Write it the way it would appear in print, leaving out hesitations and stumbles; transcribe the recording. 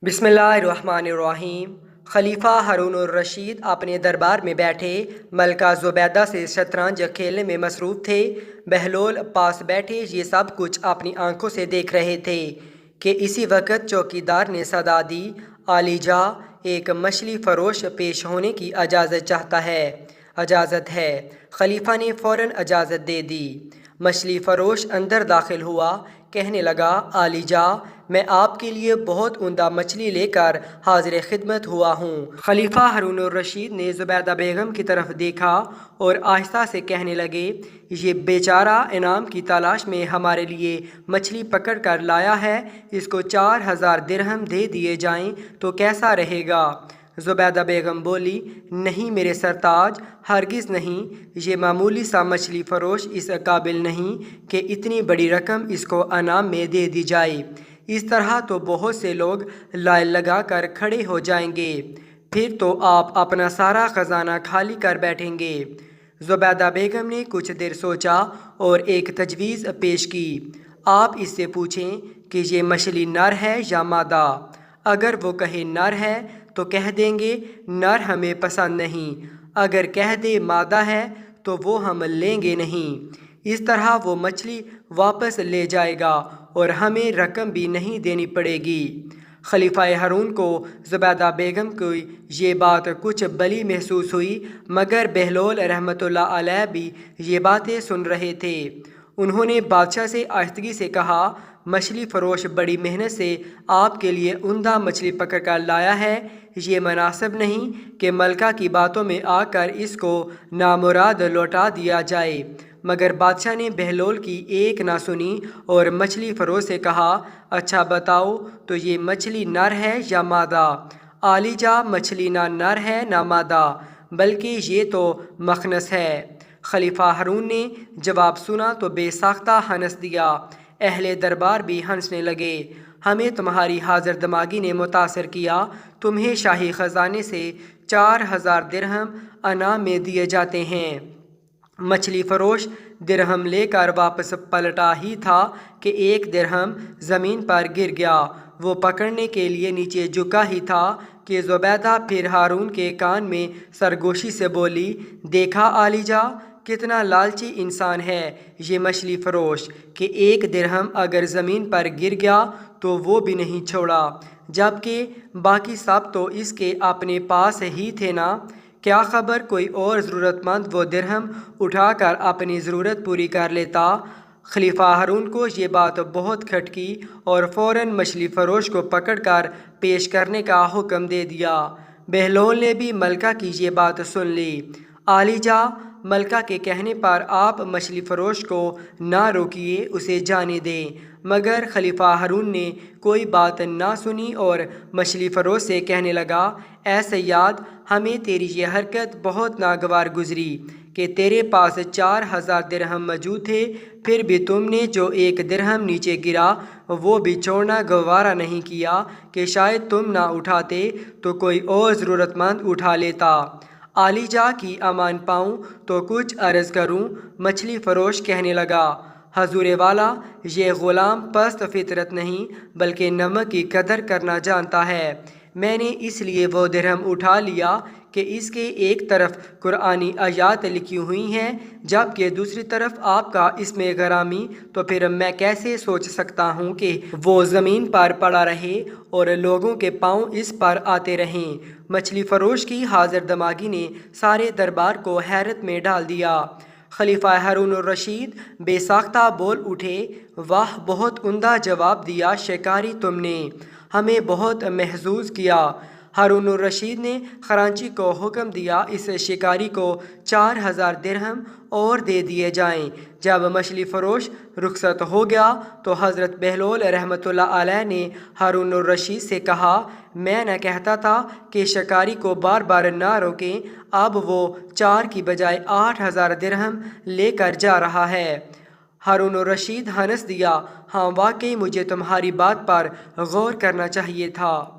बिस्मिल्लाहिर्रहमानिर्रहीम। खलीफा हारून रशीद अपने दरबार में बैठे मलका ज़ुबैदा से शतरंज खेलने में मसरूफ़ थे। बहलोल पास बैठे ये सब कुछ अपनी आंखों से देख रहे थे कि इसी वक्त चौकीदार ने सदा दी, आलीजा, एक मछली फ़रोश पेश होने की इजाज़त है। खलीफा ने फ़ौरन इजाज़त दे दी। मछली फ़रोश अंदर दाखिल हुआ, कहने लगा, आलीजा, मैं आपके लिए बहुत उम्दा मछली लेकर हाजिर खिदमत हुआ हूँ। खलीफा हारून रशीद ने ज़ुबैदा बेगम की तरफ देखा और आहिस्ता से कहने लगे, ये बेचारा इनाम की तलाश में हमारे लिए मछली पकड़ कर लाया है, इसको 4000 दिरहम दे दिए जाएं तो कैसा रहेगा? ज़ुबैदा बेगम बोली, नहीं मेरे सरताज, हरगिज़ नहीं, ये मामूली सा मछली फ़रोश इस काबिल नहीं कि इतनी बड़ी रकम इसको इनाम में दे दी जाए। इस तरह तो बहुत से लोग लाइन लगा कर खड़े हो जाएंगे, फिर तो आप अपना सारा ख़जाना खाली कर बैठेंगे। ज़ुबैदा बेगम ने कुछ देर सोचा और एक तजवीज़ पेश की, आप इससे पूछें कि ये मछली नर है या मादा। अगर वो कहे नर है तो कह देंगे नर हमें पसंद नहीं, अगर कह दे मादा है तो वो हम लेंगे नहीं। इस तरह वो मछली वापस ले जाएगा और हमें रकम भी नहीं देनी पड़ेगी। खलीफा हारून को ज़ुबैदा बेगम की ये बात कुछ बली महसूस हुई, मगर बहलोल रहमतुल्लाह अलैह भी ये बातें सुन रहे थे। उन्होंने बादशाह से आहिस्तगी से कहा, मछली फ़रोश बड़ी मेहनत से आपके लिए उम्दा मछली पकड़ कर लाया है, ये मुनासिब नहीं कि मलका की बातों में आकर इसको नामुराद लौटा दिया जाए। मगर बादशाह ने बहलोल की एक ना सुनी और मछली फ़रोश से कहा, अच्छा बताओ तो ये मछली नर है या मादा? आलीजा, मछली ना नर है ना मादा, बल्कि ये तो मखनस है। खलीफा हारून ने जवाब सुना तो बेसाख्ता हंस दिया। अहले दरबार भी हंसने लगे। हमें तुम्हारी हाजिर दमागी ने मुतासर किया, तुम्हें शाही ख़जाने से 4000 दिरहम इनाम में दिए जाते हैं। मछली फ़रोश दिरहम लेकर वापस पलटा ही था कि एक दिरहम ज़मीन पर गिर गया। वो पकड़ने के लिए नीचे झुका ही था कि ज़ुबैदा फिर हारून के कान में सरगोशी से बोली, देखा आलीजा, कितना लालची इंसान है ये मछली फ़रोश कि एक दिरहम अगर ज़मीन पर गिर गया तो वो भी नहीं छोड़ा, जबकि बाकी सब तो इसके अपने पास ही थे ना। क्या ख़बर कोई और ज़रूरतमंद वो दिरहम उठाकर अपनी ज़रूरत पूरी कर लेता। खलीफा हारून को ये बात बहुत खटकी और फ़ौरन मछली फ़रोश को पकड़कर पेश करने का हुक्म दे दिया। बहलोल ने भी मलका की ये बात सुन ली। आलीजा, मलका के कहने पर आप मछली फ़रोश को ना रोकिए, उसे जाने दें। मगर खलीफा हारून ने कोई बात ना सुनी और मछली फ़रोश से कहने लगा, ऐ सयाद, हमें तेरी ये हरकत बहुत नागवार गुजरी कि तेरे पास 4000 दिरहम मौजूद थे, फिर भी तुमने जो एक दिरहम नीचे गिरा वो भी छोड़ना गवारा नहीं किया कि शायद तुम ना उठाते तो कोई और ज़रूरतमंद उठा लेता। आलीजा की अमान पाऊँ तो कुछ अर्ज़ करूँ? मछली फ़रोश कहने लगा, हजूर वाला, ये ग़ुलाम पस्त फितरत नहीं बल्कि नमक की कदर करना जानता है। मैंने इसलिए वो दिरहम उठा लिया कि इसके एक तरफ कुरानी आयात लिखी हुई हैं, जबकि दूसरी तरफ आपका इसमें गरामी, तो फिर मैं कैसे सोच सकता हूँ कि वो ज़मीन पर पड़ा रहे और लोगों के पाँव इस पर आते रहें। मछली फ़रोश की हाजिर दमागी ने सारे दरबार को हैरत में डाल दिया। खलीफा हारून रशीद बेसाख्ता बोल उठे, वाह, बहुत उम्दा जवाब दिया शिकारी तुमने, हमें बहुत महजूज किया। हारून रशीद ने खरांची को हुक्म दिया, इस शिकारी को 4000 दिरहम और दे दिए जाएं। जब मछली फ़रोश रुखसत हो गया तो हज़रत बहलोल रहमतुल्लाह अलैह ने हारून रशीद से कहा, मैं न कहता था कि शिकारी को बार बार ना रोकें, अब वो 4 की बजाय 8000 दिरहम लेकर जा रहा है। हारून रशीद हंस दिया, हाँ वाकई मुझे तुम्हारी बात पर गौर करना चाहिए था।